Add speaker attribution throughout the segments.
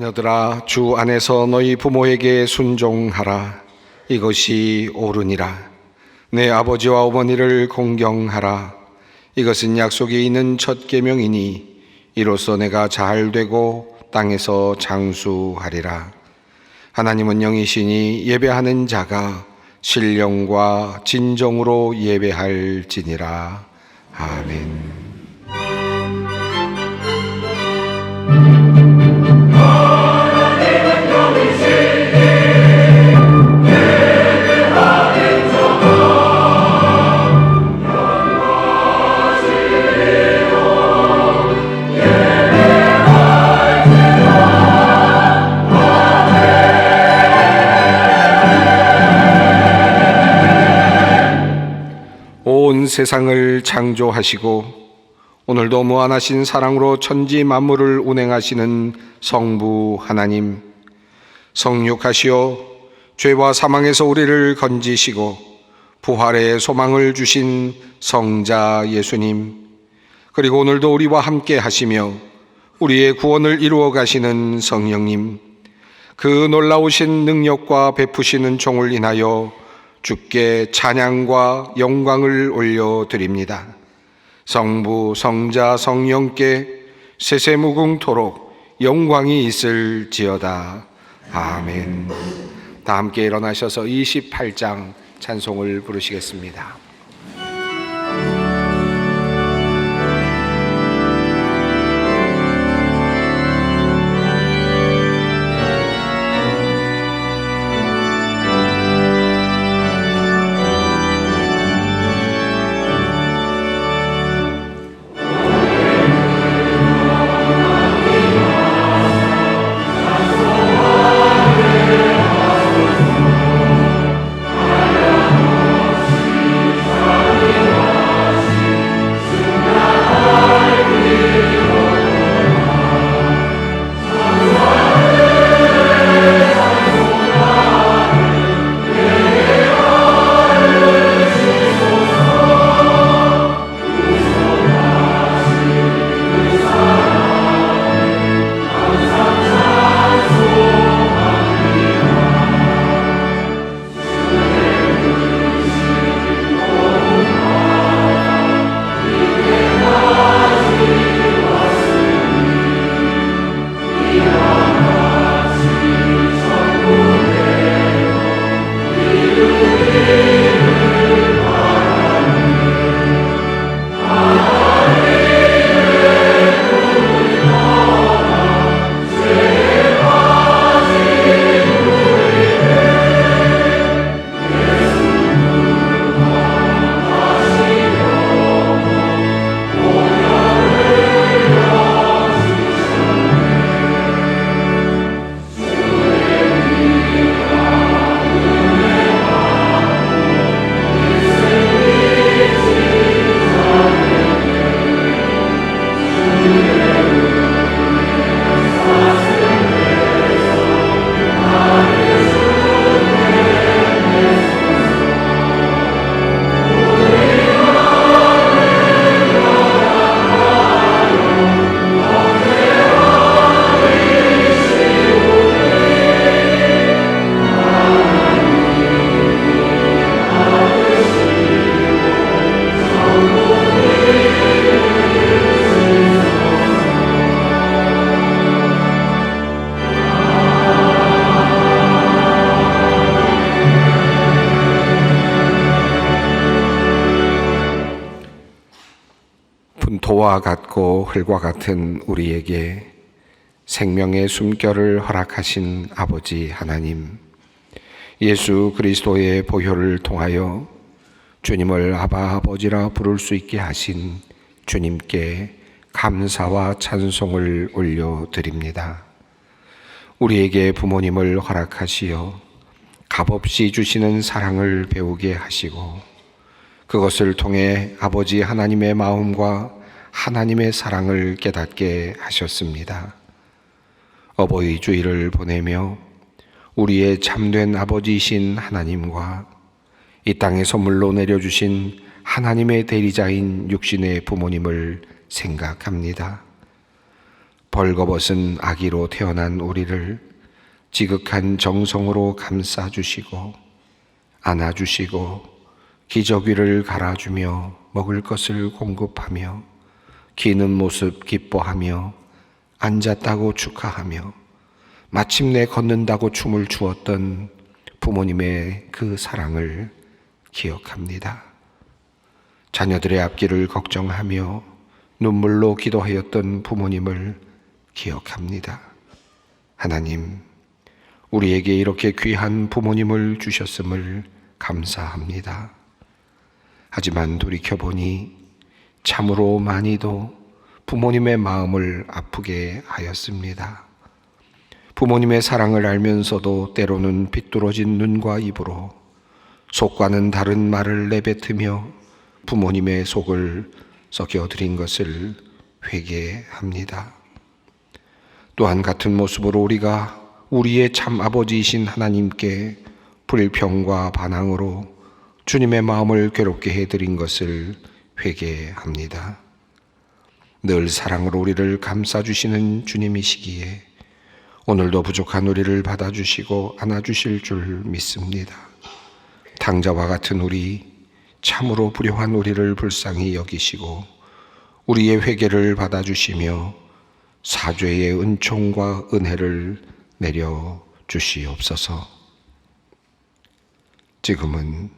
Speaker 1: 자녀들아, 주 안에서 너희 부모에게 순종하라. 이것이 옳으니라. 내 아버지와 어머니를 공경하라. 이것은 약속이 있는 첫 계명이니 이로써 내가 잘 되고 땅에서 장수하리라. 하나님은 영이시니 예배하는 자가 신령과 진정으로 예배할지니라. 아멘. 온 세상을 창조하시고 오늘도 무한하신 사랑으로 천지 만물을 운행하시는 성부 하나님, 성육하시어 죄와 사망에서 우리를 건지시고 부활의 소망을 주신 성자 예수님, 그리고 오늘도 우리와 함께 하시며 우리의 구원을 이루어 가시는 성령님, 그 놀라우신 능력과 베푸시는 종을 인하여 주께 찬양과 영광을 올려드립니다. 성부, 성자, 성령께 세세무궁토록 영광이 있을지어다. 아멘. 다 함께 일어나셔서 28장 찬송을 부르시겠습니다. 분토와 같고 흙과 같은 우리에게 생명의 숨결을 허락하신 아버지 하나님, 예수 그리스도의 보혈을 통하여 주님을 아바 아버지라 부를 수 있게 하신 주님께 감사와 찬송을 올려드립니다. 우리에게 부모님을 허락하시어 값없이 주시는 사랑을 배우게 하시고 그것을 통해 아버지 하나님의 마음과 하나님의 사랑을 깨닫게 하셨습니다. 어버이 주일을 보내며 우리의 참된 아버지이신 하나님과 이 땅에 선물로 내려주신 하나님의 대리자인 육신의 부모님을 생각합니다. 벌거벗은 아기로 태어난 우리를 지극한 정성으로 감싸주시고 안아주시고 기저귀를 갈아주며 먹을 것을 공급하며 기는 모습 기뻐하며 앉았다고 축하하며 마침내 걷는다고 춤을 추었던 부모님의 그 사랑을 기억합니다. 자녀들의 앞길을 걱정하며 눈물로 기도하였던 부모님을 기억합니다. 하나님, 우리에게 이렇게 귀한 부모님을 주셨음을 감사합니다. 하지만 돌이켜보니 참으로 많이도 부모님의 마음을 아프게 하였습니다. 부모님의 사랑을 알면서도 때로는 비뚤어진 눈과 입으로 속과는 다른 말을 내뱉으며 부모님의 속을 썩여드린 것을 회개합니다. 또한 같은 모습으로 우리가 우리의 참 아버지이신 하나님께 불평과 반항으로 주님의 마음을 괴롭게 해드린 것을 회개합니다. 늘 사랑으로 우리를 감싸주시는 주님이시기에 오늘도 부족한 우리를 받아주시고 안아주실 줄 믿습니다. 탕자와 같은 우리, 참으로 불효한 우리를 불쌍히 여기시고 우리의 회개를 받아주시며 사죄의 은총과 은혜를 내려 주시옵소서. 지금은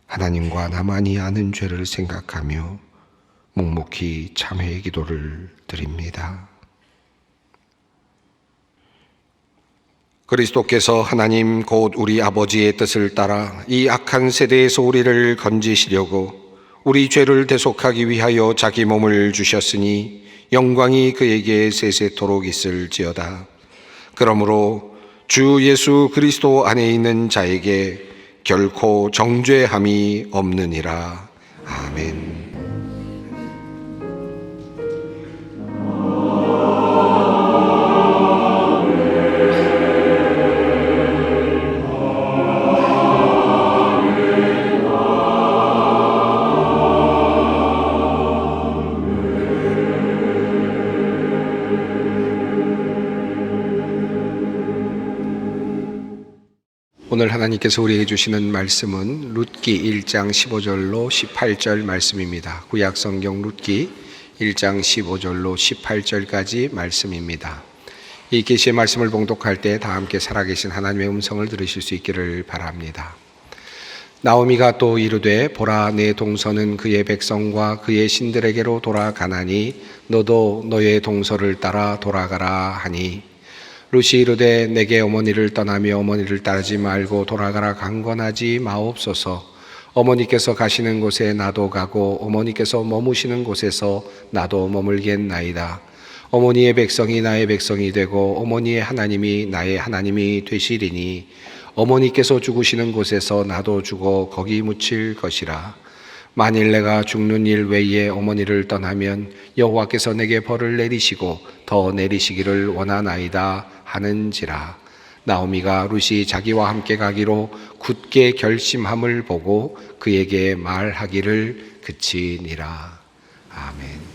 Speaker 1: 하나님과 나만이 아는 죄를 생각하며 묵묵히 참회의 기도를 드립니다. 그리스도께서 하나님 곧 우리 아버지의 뜻을 따라 이 악한 세대에서 우리를 건지시려고 우리 죄를 대속하기 위하여 자기 몸을 주셨으니 영광이 그에게 세세토록 있을지어다. 그러므로 주 예수 그리스도 안에 있는 자에게 결코 정죄함이 없느니라. 아멘. 오늘 하나님께서 우리에게 주시는 말씀은 룻기 1장 15절로 18절 말씀입니다. 구약성경 룻기 1장 15절로 18절까지 말씀입니다. 이 계시의 말씀을 봉독할 때 다 함께 살아계신 하나님의 음성을 들으실 수 있기를 바랍니다. 나오미가 또 이르되 보라, 내 동서는 그의 백성과 그의 신들에게로 돌아가나니 너도 너의 동서를 따라 돌아가라 하니, 룻이 이르되 내게 어머니를 떠나며 어머니를 따르지 말고 돌아가라 강권하지 마옵소서. 어머니께서 가시는 곳에 나도 가고 어머니께서 머무시는 곳에서 나도 머물겠나이다. 어머니의 백성이 나의 백성이 되고 어머니의 하나님이 나의 하나님이 되시리니 어머니께서 죽으시는 곳에서 나도 죽어 거기 묻힐 것이라. 만일 내가 죽는 일 외에 어머니를 떠나면 여호와께서 내게 벌을 내리시고 더 내리시기를 원하나이다 하는지라. 나오미가 룻이 자기와 함께 가기로 굳게 결심함을 보고 그에게 말하기를 그치니라. 아멘.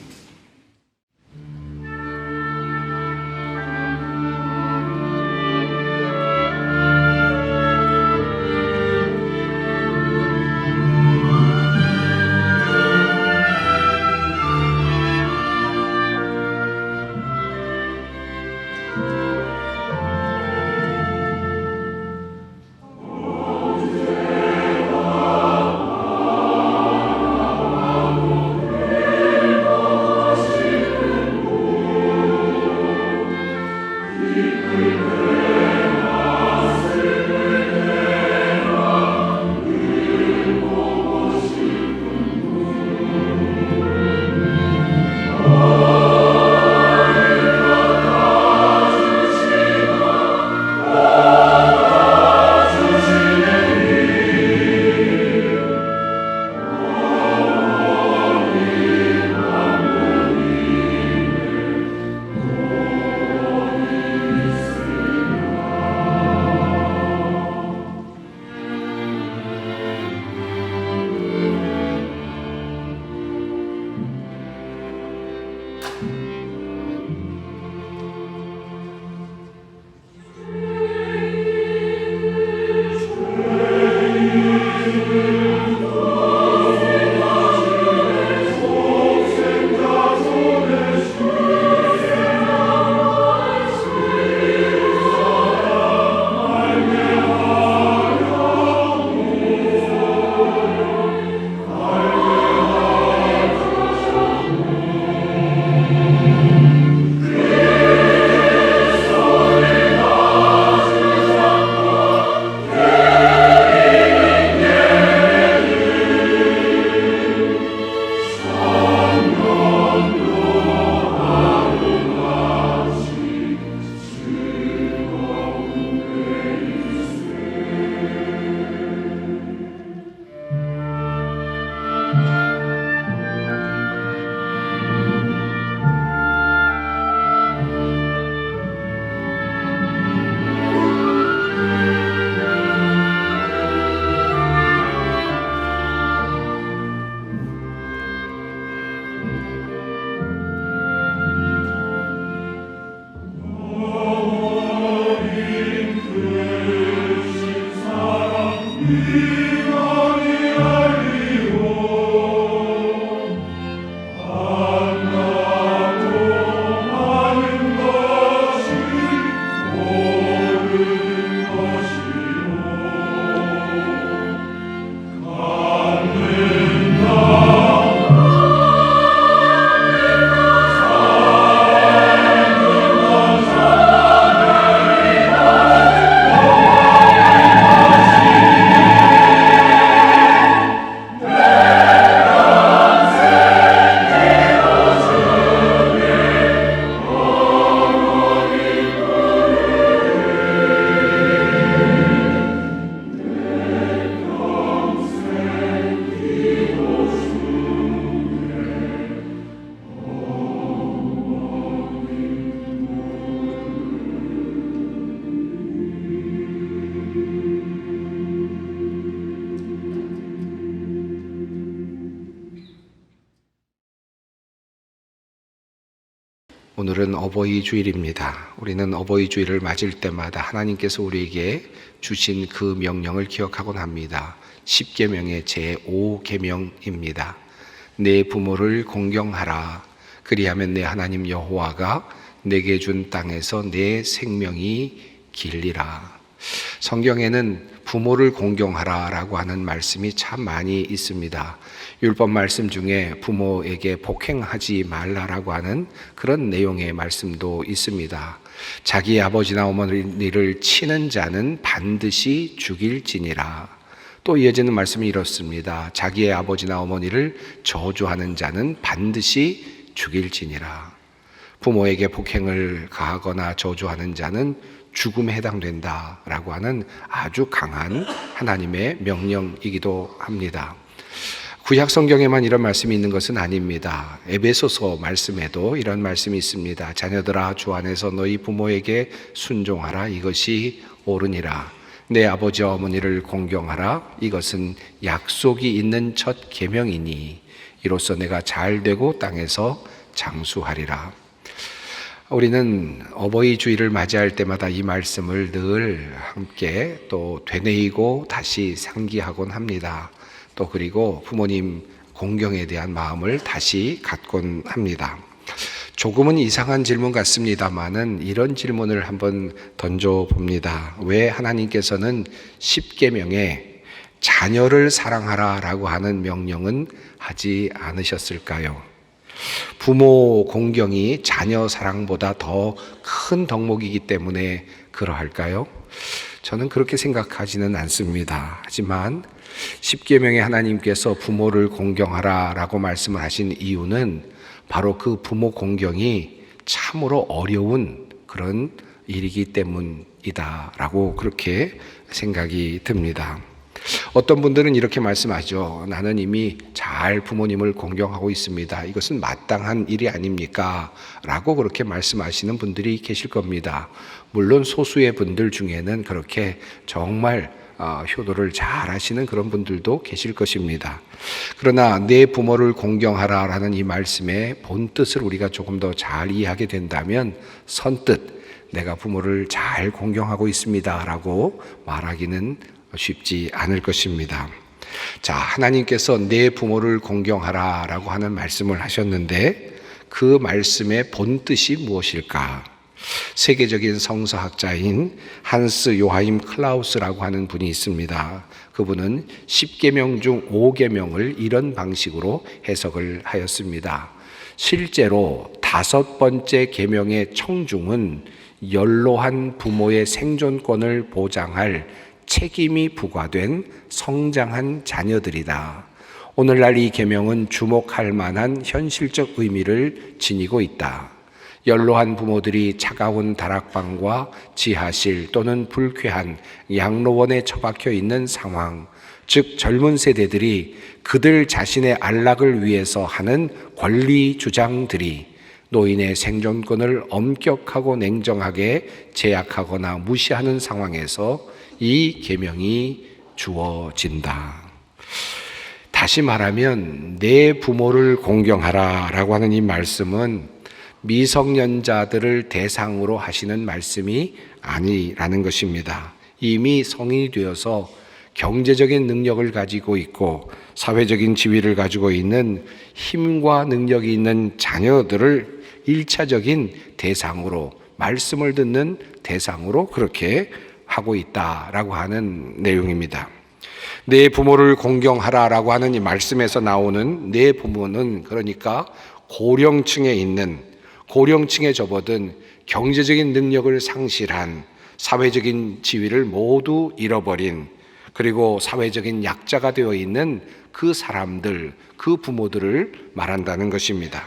Speaker 1: 오늘은 어버이 주일입니다. 우리는 어버이 주일을 맞을 때마다 하나님께서 우리에게 주신 그 명령을 기억하곤 합니다. 10계명의 제5계명입니다. 내 부모를 공경하라. 그리하면 내 하나님 여호와가 내게 준 땅에서 내 생명이 길리라. 성경에는 부모를 공경하라 라고 하는 말씀이 참 많이 있습니다. 율법 말씀 중에 부모에게 복행하지 말라라고 하는 그런 내용의 말씀도 있습니다. 자기 아버지나 어머니를 치는 자는 반드시 죽일지니라. 또 이어지는 말씀이 이렇습니다. 자기의 아버지나 어머니를 저주하는 자는 반드시 죽일지니라. 부모에게 복행을 가하거나 저주하는 자는 죽음에 해당된다라고 하는 아주 강한 하나님의 명령이기도 합니다. 구약 성경에만 이런 말씀이 있는 것은 아닙니다. 에베소서 말씀에도 이런 말씀이 있습니다. 자녀들아 주 안에서 너희 부모에게 순종하라. 이것이 옳으니라. 내 아버지와 어머니를 공경하라. 이것은 약속이 있는 첫 계명이니 이로써 내가 잘되고 땅에서 장수하리라. 우리는 어버이 주일을 맞이할 때마다 이 말씀을 늘 함께 또 되뇌이고 다시 상기하곤 합니다. 또 그리고 부모님 공경에 대한 마음을 다시 갖곤 합니다. 조금은 이상한 질문 같습니다만은 이런 질문을 한번 던져봅니다. 왜 하나님께서는 10계명에 자녀를 사랑하라라고 하는 명령은 하지 않으셨을까요? 부모 공경이 자녀 사랑보다 더 큰 덕목이기 때문에 그러할까요? 저는 그렇게 생각하지는 않습니다. 하지만 10계명에 하나님께서 부모를 공경하라 라고 말씀을 하신 이유는 바로 그 부모 공경이 참으로 어려운 그런 일이기 때문이다 라고 그렇게 생각이 듭니다. 어떤 분들은 이렇게 말씀하죠. 나는 이미 잘 부모님을 공경하고 있습니다. 이것은 마땅한 일이 아닙니까? 라고 그렇게 말씀하시는 분들이 계실 겁니다. 물론 소수의 분들 중에는 그렇게 정말 효도를 잘 하시는 그런 분들도 계실 것입니다. 그러나 내 부모를 공경하라라는 이 말씀의 본뜻을 우리가 조금 더 잘 이해하게 된다면 선뜻 내가 부모를 잘 공경하고 있습니다 라고 말하기는 쉽지 않을 것입니다. 자, 하나님께서 내 부모를 공경하라 라고 하는 말씀을 하셨는데 그 말씀의 본뜻이 무엇일까? 세계적인 성서학자인 한스 요하임 클라우스라고 하는 분이 있습니다. 그분은 10계명 중 5계명을 이런 방식으로 해석을 하였습니다. 실제로 5번째 계명의 청중은 연로한 부모의 생존권을 보장할 책임이 부과된 성장한 자녀들이다. 오늘날 이 계명은 주목할 만한 현실적 의미를 지니고 있다. 연로한 부모들이 차가운 다락방과 지하실 또는 불쾌한 양로원에 처박혀 있는 상황, 즉 젊은 세대들이 그들 자신의 안락을 위해서 하는 권리 주장들이 노인의 생존권을 엄격하고 냉정하게 제약하거나 무시하는 상황에서 이 계명이 주어진다. 다시 말하면 내 부모를 공경하라 라고 하는 이 말씀은 미성년자들을 대상으로 하시는 말씀이 아니라는 것입니다. 이미 성인이 되어서 경제적인 능력을 가지고 있고 사회적인 지위를 가지고 있는 힘과 능력이 있는 자녀들을 1차적인 대상으로, 말씀을 듣는 대상으로 그렇게 하고 있다라고 하는 내용입니다. 내 부모를 공경하라라고 하는 이 말씀에서 나오는 내 부모는 그러니까 고령층에 있는, 고령층에 접어든 경제적인 능력을 상실한, 사회적인 지위를 모두 잃어버린, 그리고 사회적인 약자가 되어 있는 그 사람들, 그 부모들을 말한다는 것입니다.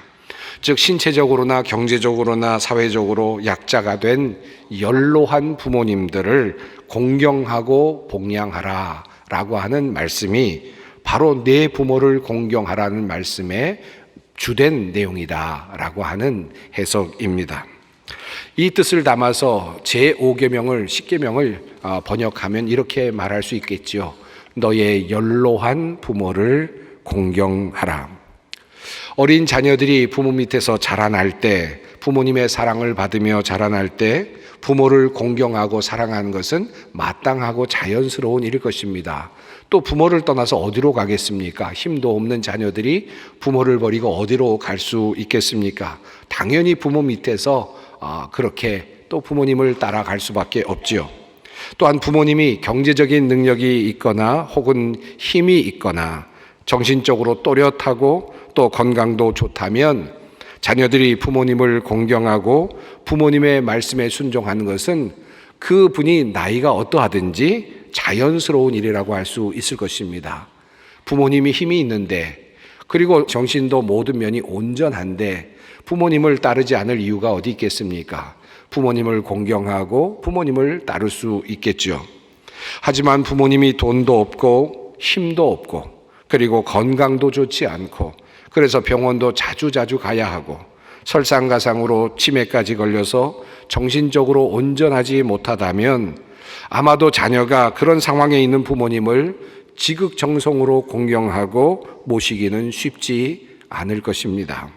Speaker 1: 즉 신체적으로나 경제적으로나 사회적으로 약자가 된 연로한 부모님들을 공경하고 복양하라 라고 하는 말씀이 바로 내 부모를 공경하라는 말씀의 주된 내용이다 라고 하는 해석입니다. 이 뜻을 담아서 제5계명을 10계명을 번역하면 이렇게 말할 수 있겠지요. 너의 연로한 부모를 공경하라. 어린 자녀들이 부모 밑에서 자라날 때, 부모님의 사랑을 받으며 자라날 때 부모를 공경하고 사랑하는 것은 마땅하고 자연스러운 일일 것입니다. 또 부모를 떠나서 어디로 가겠습니까? 힘도 없는 자녀들이 부모를 버리고 어디로 갈 수 있겠습니까? 당연히 부모 밑에서 그렇게 또 부모님을 따라갈 수밖에 없지요. 또한 부모님이 경제적인 능력이 있거나 혹은 힘이 있거나 정신적으로 또렷하고 또 건강도 좋다면 자녀들이 부모님을 공경하고 부모님의 말씀에 순종하는 것은 그 분이 나이가 어떠하든지 자연스러운 일이라고 할 수 있을 것입니다. 부모님이 힘이 있는데, 그리고 정신도 모든 면이 온전한데 부모님을 따르지 않을 이유가 어디 있겠습니까? 부모님을 공경하고 부모님을 따를 수 있겠죠. 하지만 부모님이 돈도 없고 힘도 없고 그리고 건강도 좋지 않고 그래서 병원도 자주 가야 하고 설상가상으로 치매까지 걸려서 정신적으로 온전하지 못하다면 아마도 자녀가 그런 상황에 있는 부모님을 지극정성으로 공경하고 모시기는 쉽지 않을 것입니다.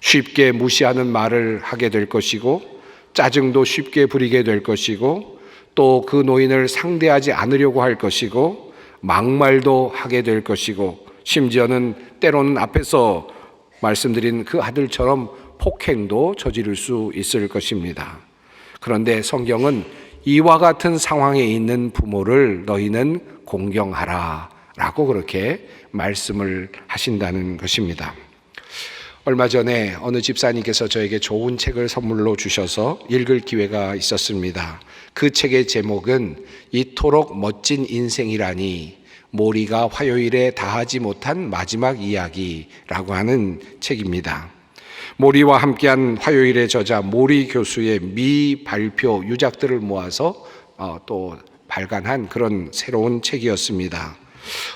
Speaker 1: 쉽게 무시하는 말을 하게 될 것이고 짜증도 쉽게 부리게 될 것이고 또 그 노인을 상대하지 않으려고 할 것이고 막말도 하게 될 것이고 심지어는 때로는 앞에서 말씀드린 그 아들처럼 폭행도 저지를 수 있을 것입니다. 그런데 성경은 이와 같은 상황에 있는 부모를 너희는 공경하라 라고 그렇게 말씀을 하신다는 것입니다. 얼마 전에 어느 집사님께서 저에게 좋은 책을 선물로 주셔서 읽을 기회가 있었습니다. 그 책의 제목은 이토록 멋진 인생이라니 모리가 화요일에 다하지 못한 마지막 이야기라고 하는 책입니다. 모리와 함께한 화요일의 저자 모리 교수의 미발표 유작들을 모아서 또 발간한 그런 새로운 책이었습니다.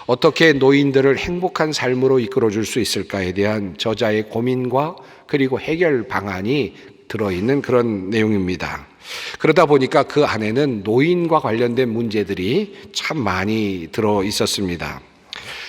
Speaker 1: 어떻게 노인들을 행복한 삶으로 이끌어줄 수 있을까에 대한 저자의 고민과 그리고 해결 방안이 들어있는 그런 내용입니다. 그러다 보니까 그 안에는 노인과 관련된 문제들이 참 많이 들어 있었습니다.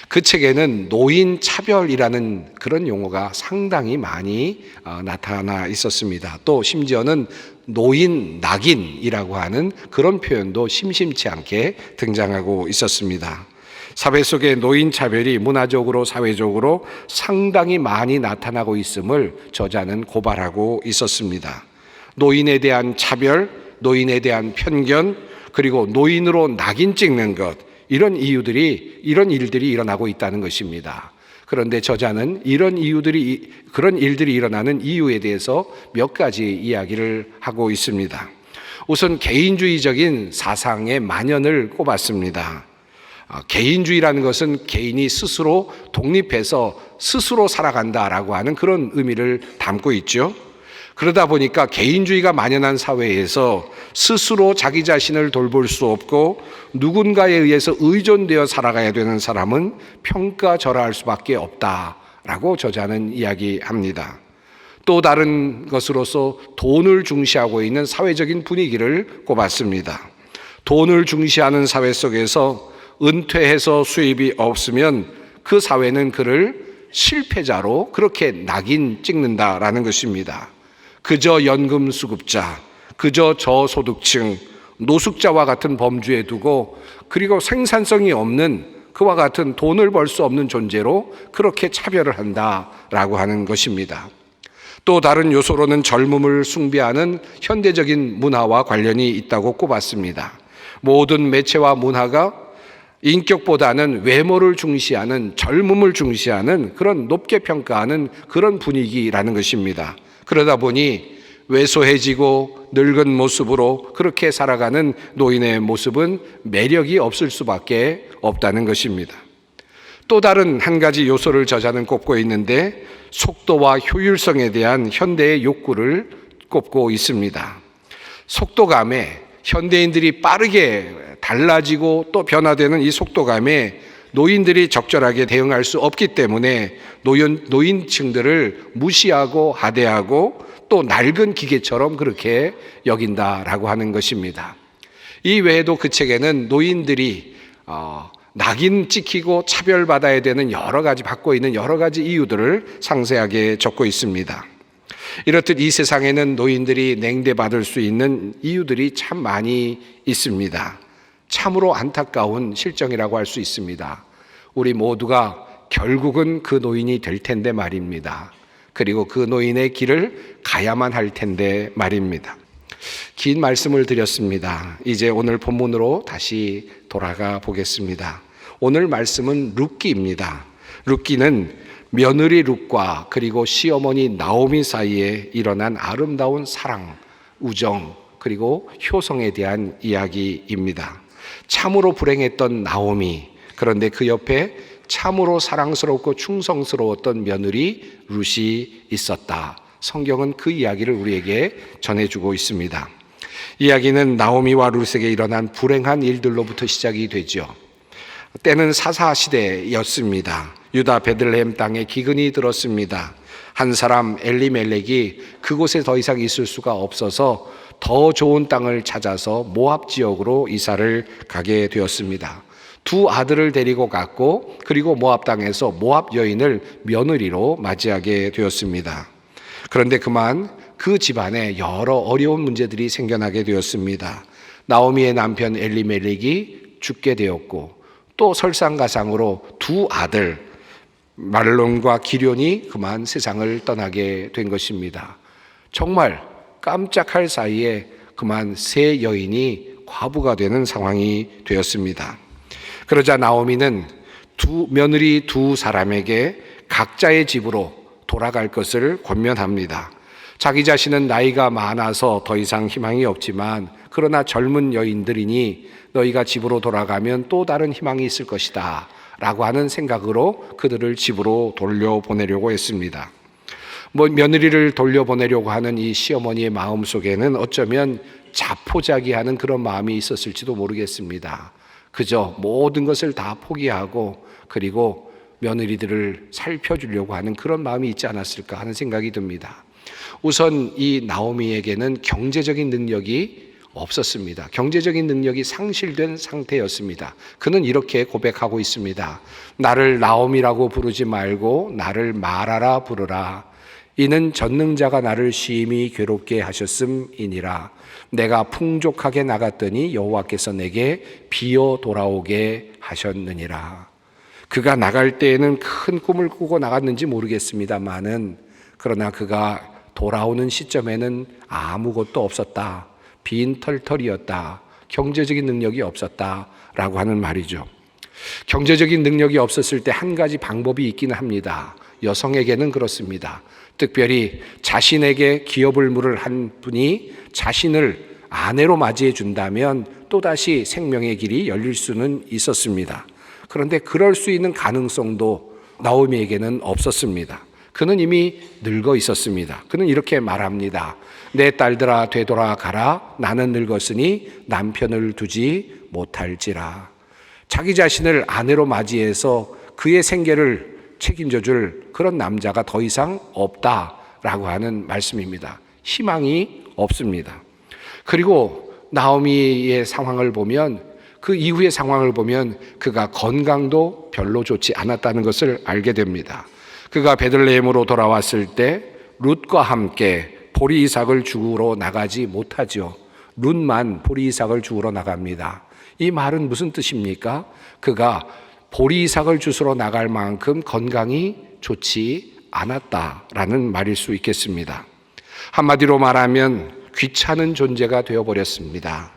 Speaker 1: 그 책에는 노인 차별이라는 그런 용어가 상당히 많이 나타나 있었습니다. 또 심지어는 노인 낙인이라고 하는 그런 표현도 심심치 않게 등장하고 있었습니다. 사회 속의 노인 차별이 문화적으로 사회적으로 상당히 많이 나타나고 있음을 저자는 고발하고 있었습니다. 노인에 대한 차별, 노인에 대한 편견, 그리고 노인으로 낙인 찍는 것, 이런 일들이 일어나고 있다는 것입니다. 그런데 저자는 그런 일들이 일어나는 이유에 대해서 몇 가지 이야기를 하고 있습니다. 우선 개인주의적인 사상의 만연을 꼽았습니다. 개인주의라는 것은 개인이 스스로 독립해서 스스로 살아간다라고 하는 그런 의미를 담고 있죠. 그러다 보니까 개인주의가 만연한 사회에서 스스로 자기 자신을 돌볼 수 없고 누군가에 의해서 의존되어 살아가야 되는 사람은 평가절하할 수밖에 없다라고 저자는 이야기합니다. 또 다른 것으로서 돈을 중시하고 있는 사회적인 분위기를 꼽았습니다. 돈을 중시하는 사회 속에서 은퇴해서 수입이 없으면 그 사회는 그를 실패자로 그렇게 낙인 찍는다라는 것입니다. 그저 연금 수급자, 그저 저소득층, 노숙자와 같은 범주에 두고, 그리고 생산성이 없는 그와 같은 돈을 벌 수 없는 존재로 그렇게 차별을 한다라고 하는 것입니다. 또 다른 요소로는 젊음을 숭배하는 현대적인 문화와 관련이 있다고 꼽았습니다. 모든 매체와 문화가 인격보다는 외모를 중시하는, 젊음을 중시하는, 그런 높게 평가하는 그런 분위기라는 것입니다. 그러다 보니 왜소해지고 늙은 모습으로 그렇게 살아가는 노인의 모습은 매력이 없을 수밖에 없다는 것입니다. 또 다른 한 가지 요소를 저자는 꼽고 있는데, 속도와 효율성에 대한 현대의 욕구를 꼽고 있습니다. 속도감에, 현대인들이 빠르게 달라지고 또 변화되는 이 속도감에 노인들이 적절하게 대응할 수 없기 때문에 노인층들을 무시하고 하대하고 또 낡은 기계처럼 그렇게 여긴다라고 하는 것입니다. 이 외에도 그 책에는 노인들이 낙인 찍히고 차별받아야 되는 받고 있는 여러 가지 이유들을 상세하게 적고 있습니다. 이렇듯 이 세상에는 노인들이 냉대받을 수 있는 이유들이 참 많이 있습니다. 참으로 안타까운 실정이라고 할 수 있습니다. 우리 모두가 결국은 그 노인이 될 텐데 말입니다. 그리고 그 노인의 길을 가야만 할 텐데 말입니다. 긴 말씀을 드렸습니다. 이제 오늘 본문으로 다시 돌아가 보겠습니다. 오늘 말씀은 룻기입니다. 룻기는 며느리 룻과 그리고 시어머니 나오미 사이에 일어난 아름다운 사랑, 우정, 그리고 효성에 대한 이야기입니다. 참으로 불행했던 나오미, 그런데 그 옆에 참으로 사랑스럽고 충성스러웠던 며느리 룻이 있었다. 성경은 그 이야기를 우리에게 전해주고 있습니다. 이야기는 나오미와 룻에게 일어난 불행한 일들로부터 시작이 되죠. 때는 사사시대였습니다. 유다 베들레헴 땅에 기근이 들었습니다. 한 사람 엘리멜렉이 그곳에 더 이상 있을 수가 없어서 더 좋은 땅을 찾아서 모압 지역으로 이사를 가게 되었습니다. 두 아들을 데리고 갔고, 그리고 모압 땅에서 모압 여인을 며느리로 맞이하게 되었습니다. 그런데 그만 그 집안에 여러 어려운 문제들이 생겨나게 되었습니다. 나오미의 남편 엘리멜렉이 죽게 되었고, 또 설상가상으로 두 아들 말론과 기럐이 그만 세상을 떠나게 된 것입니다. 정말 깜짝할 사이에 그만 세 여인이 과부가 되는 상황이 되었습니다. 그러자 나오미는 며느리 두 사람에게 각자의 집으로 돌아갈 것을 권면합니다. 자기 자신은 나이가 많아서 더 이상 희망이 없지만, 그러나 젊은 여인들이니 너희가 집으로 돌아가면 또 다른 희망이 있을 것이다 라고 하는 생각으로 그들을 집으로 돌려보내려고 했습니다. 며느리를 돌려보내려고 하는 이 시어머니의 마음 속에는 어쩌면 자포자기하는 그런 마음이 있었을지도 모르겠습니다. 그저 모든 것을 다 포기하고 그리고 며느리들을 살펴주려고 하는 그런 마음이 있지 않았을까 하는 생각이 듭니다. 우선 이 나오미에게는 경제적인 능력이 없었습니다. 경제적인 능력이 상실된 상태였습니다. 그는 이렇게 고백하고 있습니다. 나를 나오미라고 부르지 말고 나를 마라라 부르라. 이는 전능자가 나를 심히 괴롭게 하셨음이니라. 내가 풍족하게 나갔더니 여호와께서 내게 비어 돌아오게 하셨느니라. 그가 나갈 때에는 큰 꿈을 꾸고 나갔는지 모르겠습니다만은, 그러나 그가 돌아오는 시점에는 아무것도 없었다. 빈털털이었다. 경제적인 능력이 없었다라고 하는 말이죠. 경제적인 능력이 없었을 때 한 가지 방법이 있기는 합니다. 여성에게는 그렇습니다. 특별히 자신에게 기업을 물을 한 분이 자신을 아내로 맞이해 준다면 또다시 생명의 길이 열릴 수는 있었습니다. 그런데 그럴 수 있는 가능성도 나오미에게는 없었습니다. 그는 이미 늙어 있었습니다. 그는 이렇게 말합니다. 내 딸들아 되돌아가라. 나는 늙었으니 남편을 두지 못할지라. 자기 자신을 아내로 맞이해서 그의 생계를 책임져 줄 그런 남자가 더 이상 없다라고 하는 말씀입니다. 희망이 없습니다. 그리고 나오미의 상황을 보면, 그 이후의 상황을 보면 그가 건강도 별로 좋지 않았다는 것을 알게 됩니다. 그가 베들레헴으로 돌아왔을 때 룻과 함께 보리 이삭을 주우러 나가지 못하죠. 룻만 보리 이삭을 주우러 나갑니다. 이 말은 무슨 뜻입니까? 그가 보리 이삭을 주스러 나갈 만큼 건강이 좋지 않았다라는 말일 수 있겠습니다. 한마디로 말하면 귀찮은 존재가 되어버렸습니다.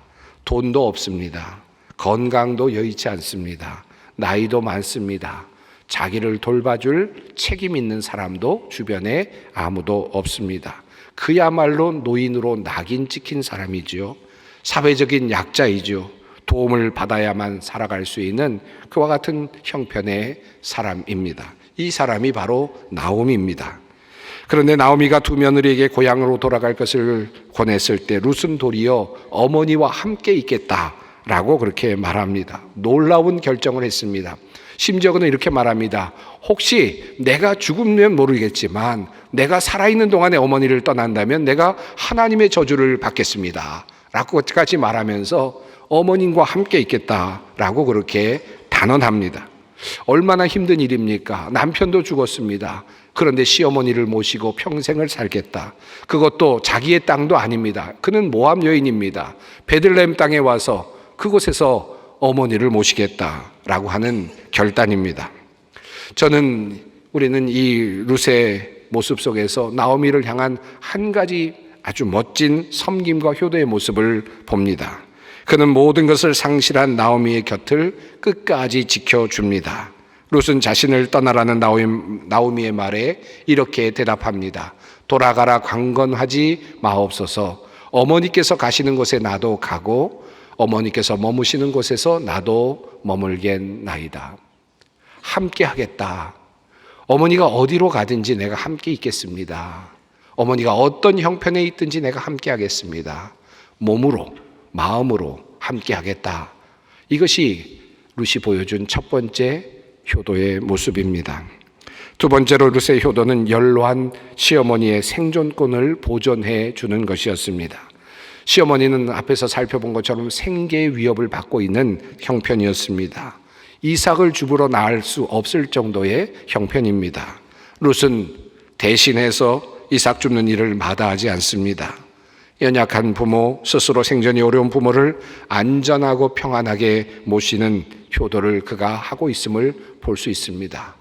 Speaker 1: 돈도 없습니다. 건강도 여의치 않습니다. 나이도 많습니다. 자기를 돌봐줄 책임 있는 사람도 주변에 아무도 없습니다. 그야말로 노인으로 낙인 찍힌 사람이죠. 사회적인 약자이죠. 도움을 받아야만 살아갈 수 있는 그와 같은 형편의 사람입니다. 이 사람이 바로 나오미입니다. 그런데 나오미가 두 며느리에게 고향으로 돌아갈 것을 권했을 때 룻은 도리어 어머니와 함께 있겠다라고 그렇게 말합니다. 놀라운 결정을 했습니다. 심지어 그는 이렇게 말합니다. 혹시 내가 죽으면 모르겠지만 내가 살아있는 동안에 어머니를 떠난다면 내가 하나님의 저주를 받겠습니다 라고까지 말하면서 어머님과 함께 있겠다라고 그렇게 단언합니다. 얼마나 힘든 일입니까? 남편도 죽었습니다. 그런데 시어머니를 모시고 평생을 살겠다. 그것도 자기의 땅도 아닙니다. 그는 모압 여인입니다. 베들레헴 땅에 와서 그곳에서 어머니를 모시겠다라고 하는 결단입니다. 우리는 이 룻의 모습 속에서 나오미를 향한 한 가지 아주 멋진 섬김과 효도의 모습을 봅니다. 그는 모든 것을 상실한 나오미의 곁을 끝까지 지켜줍니다. 룻은 자신을 떠나라는 나오미의 말에 이렇게 대답합니다. 돌아가라 강건하지 마옵소서. 어머니께서 가시는 곳에 나도 가고 어머니께서 머무시는 곳에서 나도 머물겠나이다. 함께 하겠다. 어머니가 어디로 가든지 내가 함께 있겠습니다. 어머니가 어떤 형편에 있든지 내가 함께 하겠습니다. 몸으로, 마음으로 함께 하겠다. 이것이 룻이 보여준 첫 번째 효도의 모습입니다. 두 번째로 룻의 효도는 연로한 시어머니의 생존권을 보존해 주는 것이었습니다. 시어머니는 앞에서 살펴본 것처럼 생계의 위협을 받고 있는 형편이었습니다. 이삭을 주부로 낳을 수 없을 정도의 형편입니다. 룻은 대신해서 이삭 줍는 일을 마다하지 않습니다. 연약한 부모, 스스로 생존이 어려운 부모를 안전하고 평안하게 모시는 효도를 그가 하고 있음을 볼 수 있습니다.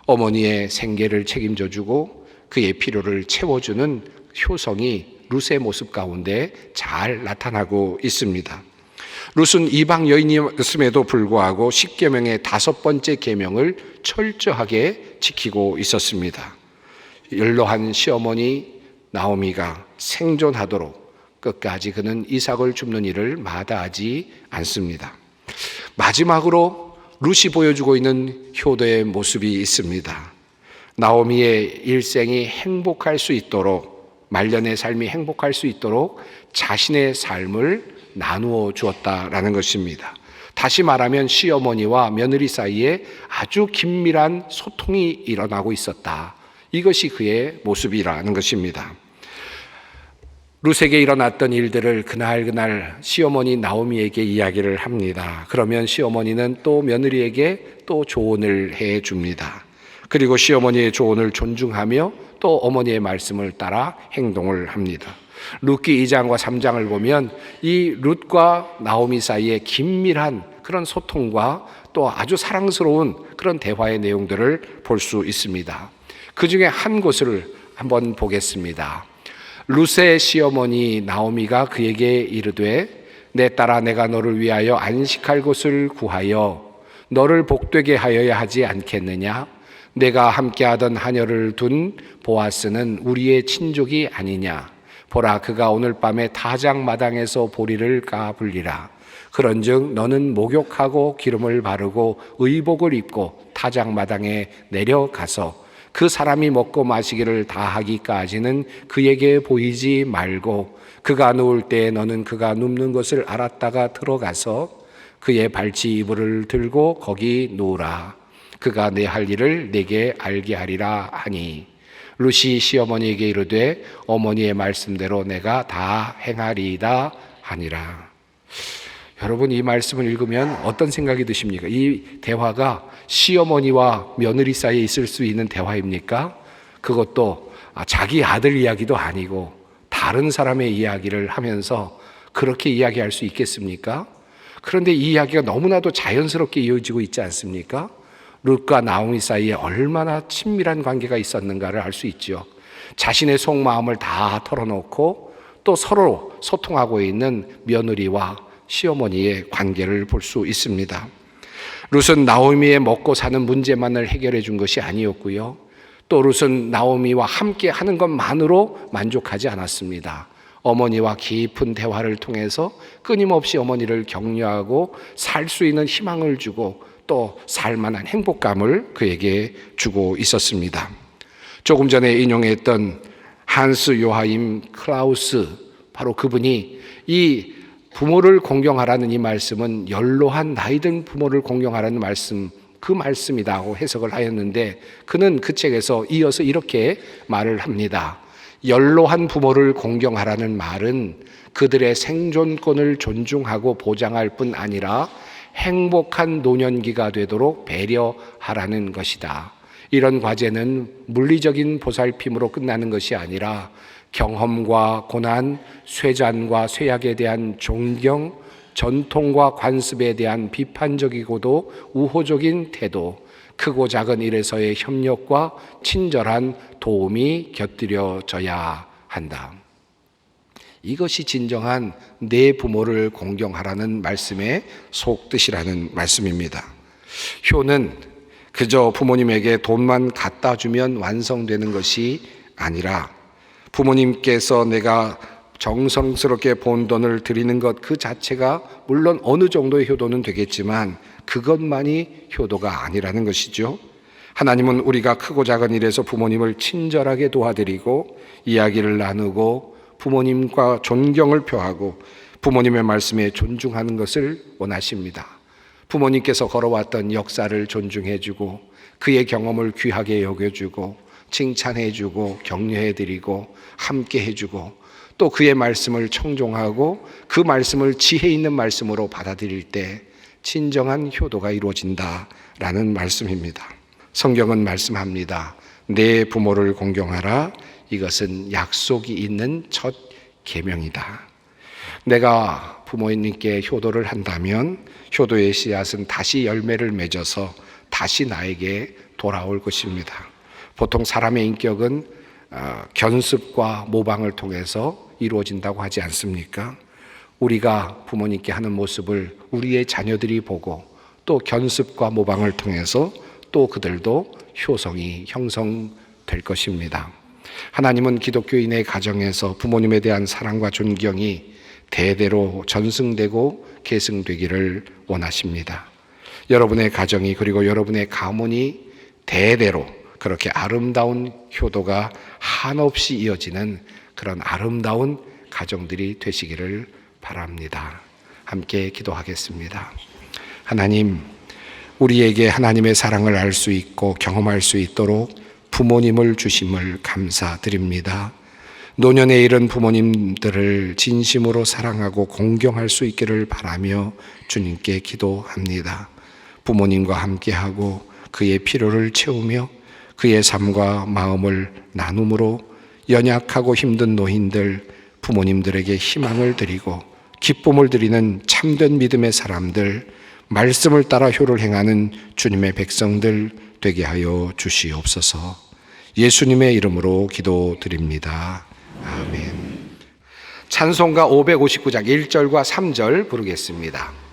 Speaker 1: 어머니의 생계를 책임져 주고 그의 필요를 채워주는 효성이 룻의 모습 가운데 잘 나타나고 있습니다. 룻은 이방 여인이었음에도 불구하고 십계명의 5번째 계명을 철저하게 지키고 있었습니다. 연로한 시어머니 나오미가 생존하도록 끝까지 그는 이삭을 줍는 일을 마다하지 않습니다. 마지막으로 룻이 보여주고 있는 효도의 모습이 있습니다. 나오미의 일생이 행복할 수 있도록, 말년의 삶이 행복할 수 있도록 자신의 삶을 나누어 주었다라는 것입니다. 다시 말하면 시어머니와 며느리 사이에 아주 긴밀한 소통이 일어나고 있었다. 이것이 그의 모습이라는 것입니다. 룻에게 일어났던 일들을 그날 시어머니 나오미에게 이야기를 합니다. 그러면 시어머니는 또 며느리에게 또 조언을 해 줍니다. 그리고 시어머니의 조언을 존중하며 또 어머니의 말씀을 따라 행동을 합니다. 룻기 2장과 3장을 보면 이 룻과 나오미 사이에 긴밀한 그런 소통과 또 아주 사랑스러운 그런 대화의 내용들을 볼 수 있습니다. 그 중에 한 곳을 한번 보겠습니다. 룻의 시어머니 나오미가 그에게 이르되 내 딸아 내가 너를 위하여 안식할 곳을 구하여 너를 복되게 하여야 하지 않겠느냐? 내가 함께하던 하녀를 둔 보아스는 우리의 친족이 아니냐? 보라 그가 오늘 밤에 타작마당에서 보리를 까불리라. 그런즉 너는 목욕하고 기름을 바르고 의복을 입고 타작마당에 내려가서 그 사람이 먹고 마시기를 다 하기까지는 그에게 보이지 말고 그가 누울 때에 너는 그가 눕는 것을 알았다가 들어가서 그의 발치 이불을 들고 거기 누우라. 그가 내 할 일을 내게 알게 하리라 하니 룻이 시어머니에게 이르되 어머니의 말씀대로 내가 다 행하리이다 하니라. 여러분 이 말씀을 읽으면 어떤 생각이 드십니까? 이 대화가 시어머니와 며느리 사이에 있을 수 있는 대화입니까? 그것도 자기 아들 이야기도 아니고 다른 사람의 이야기를 하면서 그렇게 이야기할 수 있겠습니까? 그런데 이 이야기가 너무나도 자연스럽게 이어지고 있지 않습니까? 룻과 나오미 사이에 얼마나 친밀한 관계가 있었는가를 알 수 있죠. 자신의 속마음을 다 털어놓고 또 서로 소통하고 있는 며느리와 시어머니의 관계를 볼 수 있습니다. 룻은 나오미의 먹고 사는 문제만을 해결해 준 것이 아니었고요. 또 룻은 나오미와 함께 하는 것만으로 만족하지 않았습니다. 어머니와 깊은 대화를 통해서 끊임없이 어머니를 격려하고 살 수 있는 희망을 주고 또 살만한 행복감을 그에게 주고 있었습니다. 조금 전에 인용했던 한스 요하임 클라우스, 바로 그분이 이 부모를 공경하라는 이 말씀은 연로한 나이든 부모를 공경하라는 말씀, 그 말씀이라고 해석을 하였는데, 그는 그 책에서 이어서 이렇게 말을 합니다. 연로한 부모를 공경하라는 말은 그들의 생존권을 존중하고 보장할 뿐 아니라 행복한 노년기가 되도록 배려하라는 것이다. 이런 과제는 물리적인 보살핌으로 끝나는 것이 아니라 경험과 고난, 쇠잔과 쇠약에 대한 존경, 전통과 관습에 대한 비판적이고도 우호적인 태도, 크고 작은 일에서의 협력과 친절한 도움이 곁들여져야 한다. 이것이 진정한 내 부모를 공경하라는 말씀의 속뜻이라는 말씀입니다. 효는 그저 부모님에게 돈만 갖다 주면 완성되는 것이 아니라 부모님께서 내가 정성스럽게 본 돈을 드리는 것 그 자체가 물론 어느 정도의 효도는 되겠지만 그것만이 효도가 아니라는 것이죠. 하나님은 우리가 크고 작은 일에서 부모님을 친절하게 도와드리고 이야기를 나누고 부모님과 존경을 표하고 부모님의 말씀에 존중하는 것을 원하십니다. 부모님께서 걸어왔던 역사를 존중해주고 그의 경험을 귀하게 여겨주고 칭찬해주고 격려해드리고 함께해주고 또 그의 말씀을 청종하고 그 말씀을 지혜 있는 말씀으로 받아들일 때 진정한 효도가 이루어진다라는 말씀입니다. 성경은 말씀합니다. 내 부모를 공경하라. 이것은 약속이 있는 첫 계명이다. 내가 부모님께 효도를 한다면 효도의 씨앗은 다시 열매를 맺어서 다시 나에게 돌아올 것입니다. 보통 사람의 인격은 견습과 모방을 통해서 이루어진다고 하지 않습니까? 우리가 부모님께 하는 모습을 우리의 자녀들이 보고 또 견습과 모방을 통해서 또 그들도 효성이 형성될 것입니다. 하나님은 기독교인의 가정에서 부모님에 대한 사랑과 존경이 대대로 전승되고 계승되기를 원하십니다. 여러분의 가정이 그리고 여러분의 가문이 대대로 그렇게 아름다운 효도가 한없이 이어지는 그런 아름다운 가정들이 되시기를 바랍니다. 함께 기도하겠습니다. 하나님, 우리에게 하나님의 사랑을 알 수 있고 경험할 수 있도록 부모님을 주심을 감사드립니다. 노년에 이른 부모님들을 진심으로 사랑하고 공경할 수 있기를 바라며 주님께 기도합니다. 부모님과 함께하고 그의 필요를 채우며 그의 삶과 마음을 나눔으로 연약하고 힘든 노인들, 부모님들에게 희망을 드리고 기쁨을 드리는 참된 믿음의 사람들, 말씀을 따라 효를 행하는 주님의 백성들 되게 하여 주시옵소서. 예수님의 이름으로 기도드립니다. 아멘. 찬송가 559장 1절과 3절 부르겠습니다.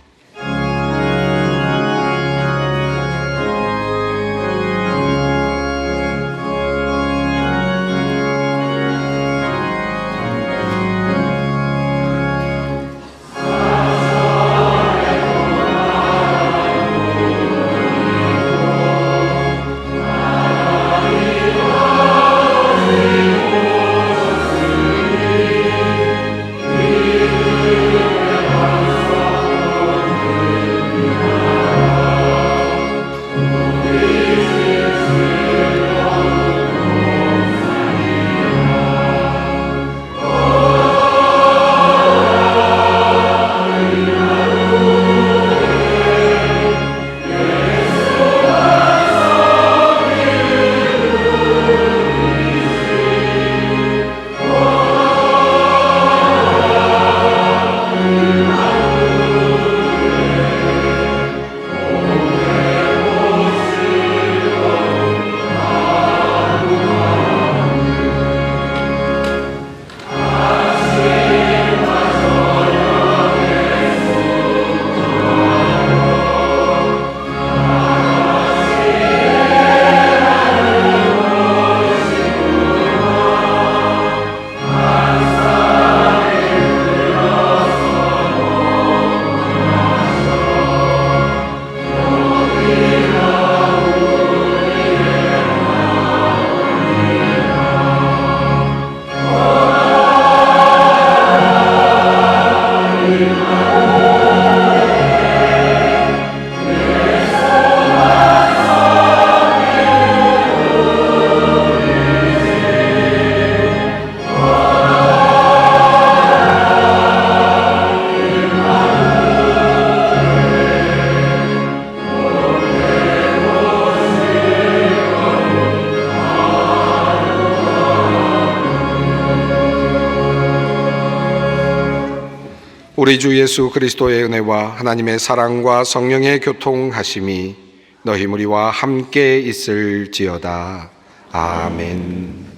Speaker 1: 우리 주 예수 그리스도의 은혜와 하나님의 사랑과 성령의 교통하심이 너희 무리와 함께 있을지어다. 아멘.